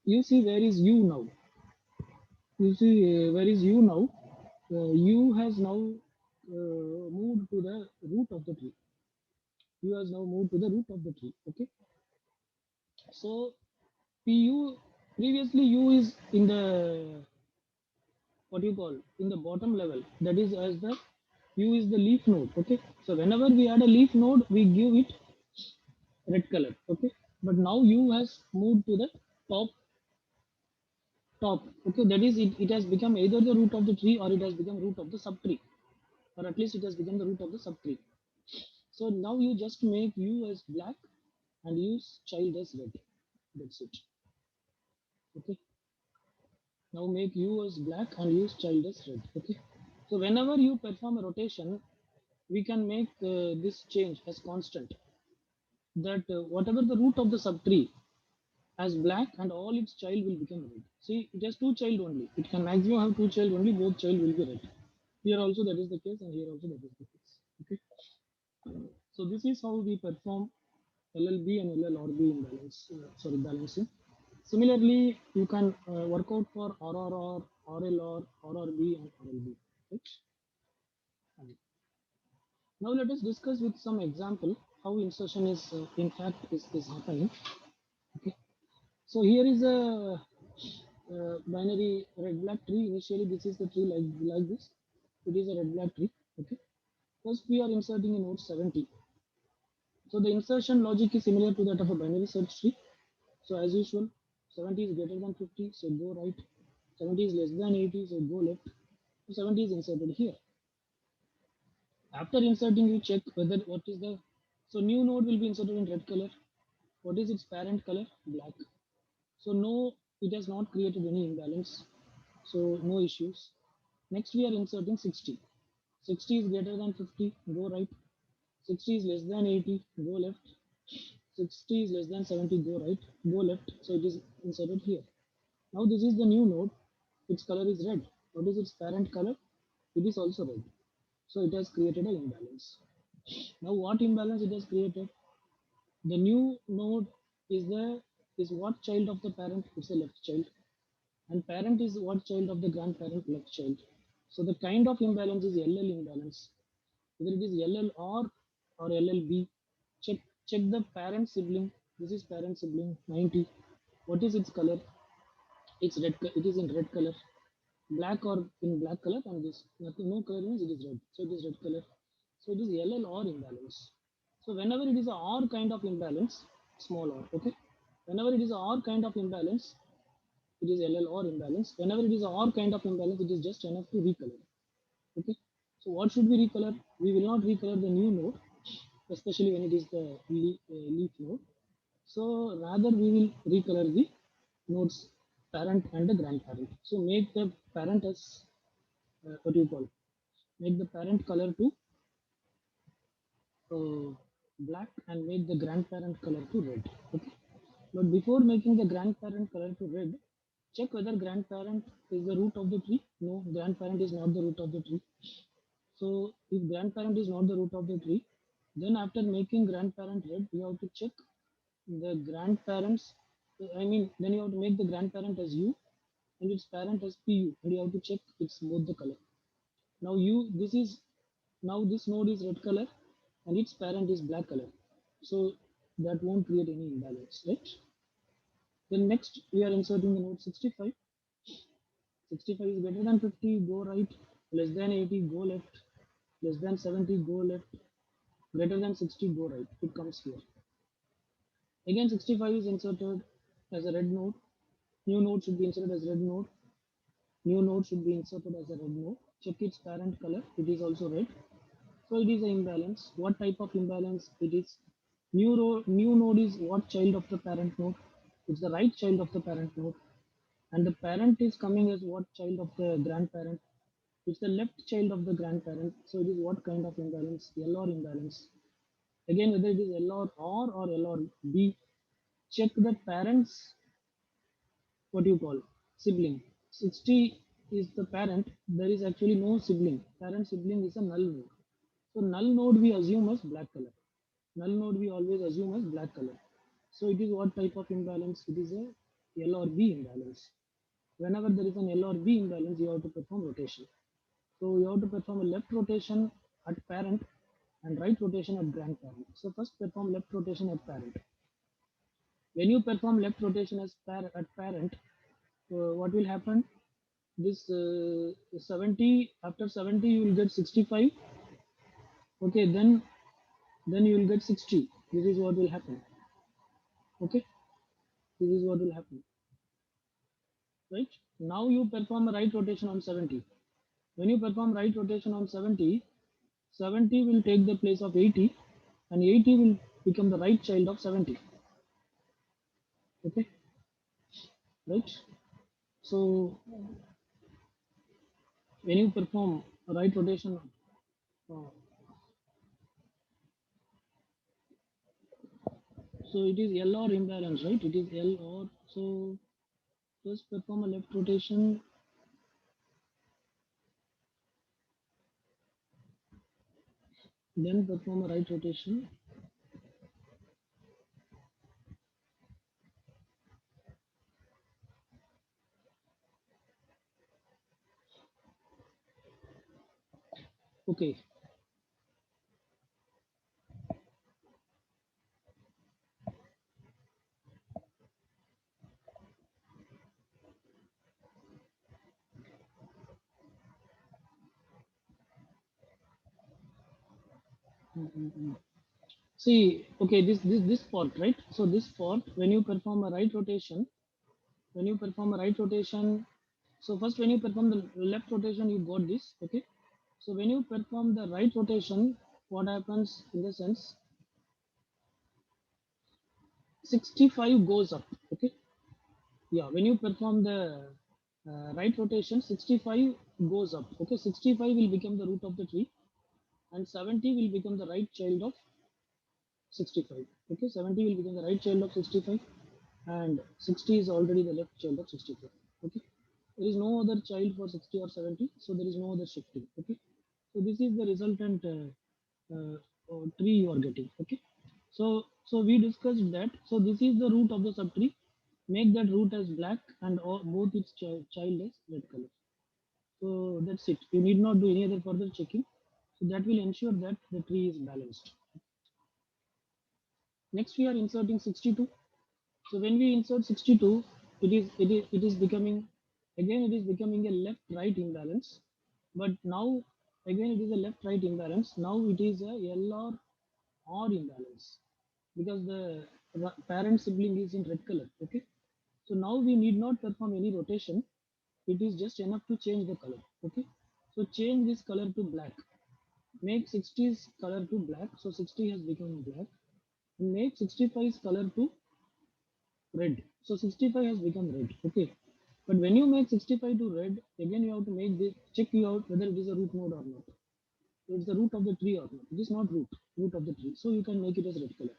you see where is U now. You see where is U now. U has now moved to the root of the tree. U has now moved to the root of the tree. Okay, so PU previously U is in the what you call in the bottom level. That is as the U is the leaf node. Okay, so whenever we add a leaf node, we give it red color. Okay, but now U has moved to the top top. Okay, that is it has become either the root of the tree or it has become root of the subtree, or at least it has become the root of the subtree. So now you just make U as black and use child as red. That's it. Okay, now make U as black and use child as red. Okay, so whenever you perform a rotation, we can make this change as constant, that whatever the root of the subtree as black and all its child will become red. See, it has two child only. It can maximum have two child only, both child will be red. Here also that is the case, and here also that is the case. Okay. So this is how we perform LLB and LLRB imbalance, balancing. Similarly, you can work out for RRR, RLR, RRB, and RLB. Right? And now let us discuss with some example how insertion is in fact is happening. Okay. So here is a binary red black tree. Initially, this is the tree like this. It is a red black tree. Okay. First, we are inserting in node 70. So the insertion logic is similar to that of a binary search tree. So as usual, 70 is greater than 50, so go right. 70 is less than 80, so go left. So 70 is inserted here. After inserting, you check whether what is the so new node will be inserted in red color. What is its parent color? Black. So no, it has not created any imbalance. So no issues. Next we are inserting 60. 60 is greater than 50, go right. 60 is less than 80, go left. 60 is less than 70, go right, go left. So it is inserted here. Now this is the new node. Its color is red. What is its parent color? It is also red. So it has created an imbalance. Now what imbalance it has created? The new node is the is what child of the parent? It's a left child. And parent is what child of the grandparent? Left child. So the kind of imbalance is LL imbalance. Whether it is LL or LLB. Check the parent sibling. This is parent sibling 90. What is its color? It's red. It is in red color. Black or in black color, and this nothing, no color means it is red. So it is red color. So it is LL or imbalance. So whenever it is a OR kind of imbalance, small r, okay. Whenever it is a OR kind of imbalance, it is LL or imbalance. Whenever it is a OR kind of imbalance, it is just enough to recolor. Okay. So what should we recolor? We will not recolor the new node, especially when it is the leaf node. So rather we will recolor the nodes parent and the grandparent. So make the parent as what do you call? Make the parent color to uh, black and make the grandparent color to red. Okay. But before making the grandparent color to red, check whether grandparent is the root of the tree. No, grandparent is not the root of the tree. So if grandparent is not the root of the tree, then after making grandparent red, you have to check the grandparents. I mean, then you have to make the grandparent as U and its parent as PU, and you have to check it's both the color. Now this node is red color and its parent is black color. So that won't create any imbalance, right? Then next we are inserting the node 65. 65 is greater than 50, go right. Less than 80, go left. Less than 70, go left. Greater than 60, go right. It comes here. Again 65 is inserted as a red node. New node should be inserted as red node. New node should be inserted as a red node. Check its parent color. It is also red. So it is an imbalance. What type of imbalance it is? New node is what child of the parent node? It's the right child of the parent node. And the parent is coming as what child of the grandparent? It's the left child of the grandparent. So it is what kind of imbalance? L or imbalance. Again, whether it is L or L or B, check the parents, what do you call? Sibling. 60 is the parent. There is actually no sibling. Parent sibling is a null node. So null node we assume as black color. Null node we always assume as black color. So it is what type of imbalance? It is a L or B imbalance. Whenever there is an L or B imbalance, you have to perform rotation. So you have to perform a left rotation at parent and right rotation at grandparent. So first perform left rotation at parent. When you perform left rotation at parent, what will happen? This 70, after 70 you will get 65. Okay, then you will get 60. This is what will happen. Okay, this is what will happen. Right now you perform a right rotation on 70. When you perform right rotation on 70, 70 will take the place of 80 and 80 will become the right child of 70. Okay, right. So when you perform a right rotation, uh, so it is L or imbalance, right? It is L or, so first perform a left rotation, then perform a right rotation. Okay, see, okay, this part, right? So this part, when you perform a right rotation, when you perform a right rotation, so first when you perform the left rotation, you got this. Okay, so when you perform the right rotation, what happens in the sense 65 goes up. Okay, yeah, when you perform the right rotation 65 goes up. Okay, 65 will become the root of the tree, and 70 will become the right child of 65. Okay, 70 will become the right child of 65, and 60 is already the left child of 65. Okay, there is no other child for 60 or 70, so there is no other shifting. Okay, so this is the resultant tree you are getting. Okay, so we discussed that. So this is the root of the subtree. Make that root as black and both its child as red color. So that's it. You need not do any other further checking. So that will ensure that the tree is balanced. Next we are inserting 62. So when we insert 62, it is becoming, again it is becoming a left right imbalance. But now again it is a left right imbalance. Now it is a L or R imbalance because the parent sibling is in red color. Okay. So now we need not perform any rotation. It is just enough to change the color. Okay. So change this color to black. Make 60's color to black. So 60 has become black. And make 65's color to red. So 65 has become red. Okay. But when you make 65 to red, again you have to make this check you out whether it is a root node or not. So it's the root of the tree or not. It is not root of the tree. So you can make it as red color.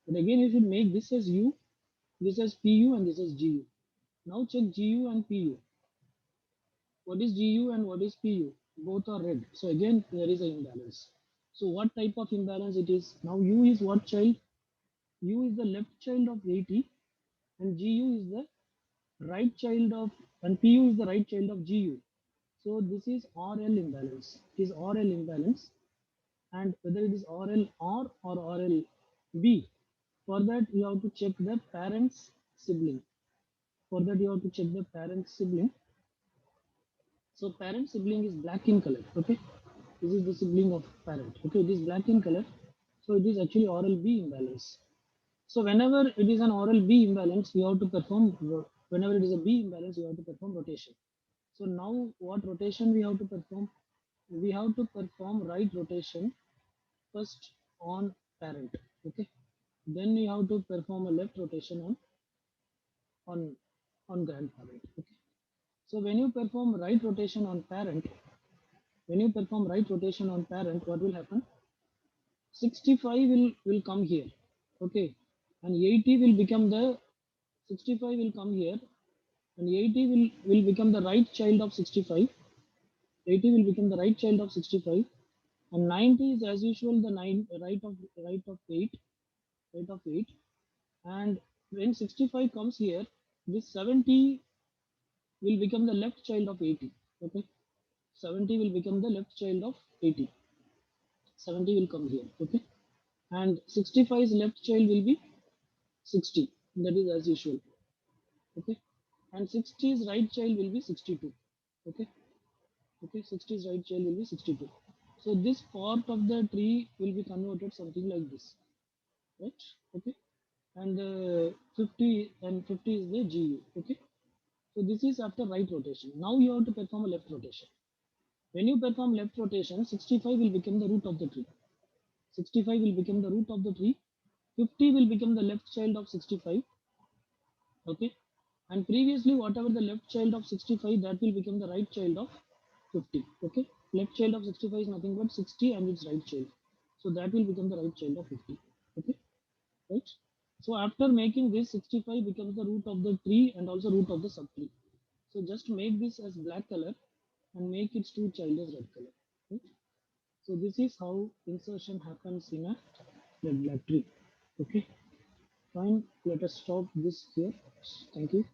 But again you should make this as U, this as PU, and this as GU. Now check GU and PU. What is GU and what is PU? Both are red. So again there is an imbalance. So what type of imbalance it is? Now U is what child? U is the left child of 80, and GU is the right child of, and PU is the right child of GU. So this is RL imbalance. It is RL imbalance, and whether it is RL R or RL B. For that you have to check the parent's sibling. For that you have to check the parent sibling. So parent sibling is black in color. Okay, this is the sibling of parent. Okay, it is black in color. So it is actually RL B imbalance. So whenever it is an RL B imbalance, you have to perform. Whenever it is a B imbalance, you have to perform rotation. So now what rotation we have to perform? We have to perform right rotation first on parent. Okay. Then we have to perform a left rotation on on grandparent. Okay. So when you perform right rotation on parent, what will happen? 65 will come here. Okay. And 80 will become the 65 will come here, and 80 will become the right child of 65. 80 will become the right child of 65, and 90 is as usual the right of 8, right of 8. And when 65 comes here, this 70 will become the left child of 80. Okay, 70 will become the left child of 80. 70 will come here. Okay, and 65's left child will be 60. That is as usual. Okay, and 60's right child will be 62. Okay, okay, 60's right child will be 62. So this part of the tree will be converted something like this, right? Okay, and 50 is the GU. Okay, so this is after right rotation. Now you have to perform a left rotation. When you perform left rotation, 65 will become the root of the tree. 65 will become the root of the tree. 50 will become the left child of 65. Okay, and previously whatever the left child of 65, that will become the right child of 50. Okay, left child of 65 is nothing but 60 and its right child, so that will become the right child of 50. Okay, right. So after making this, 65 becomes the root of the tree and also root of the subtree. So just make this as black color and make its two child as red color. Right? So this is how insertion happens in a red black tree. Okay, fine, let us stop this here. Thank you.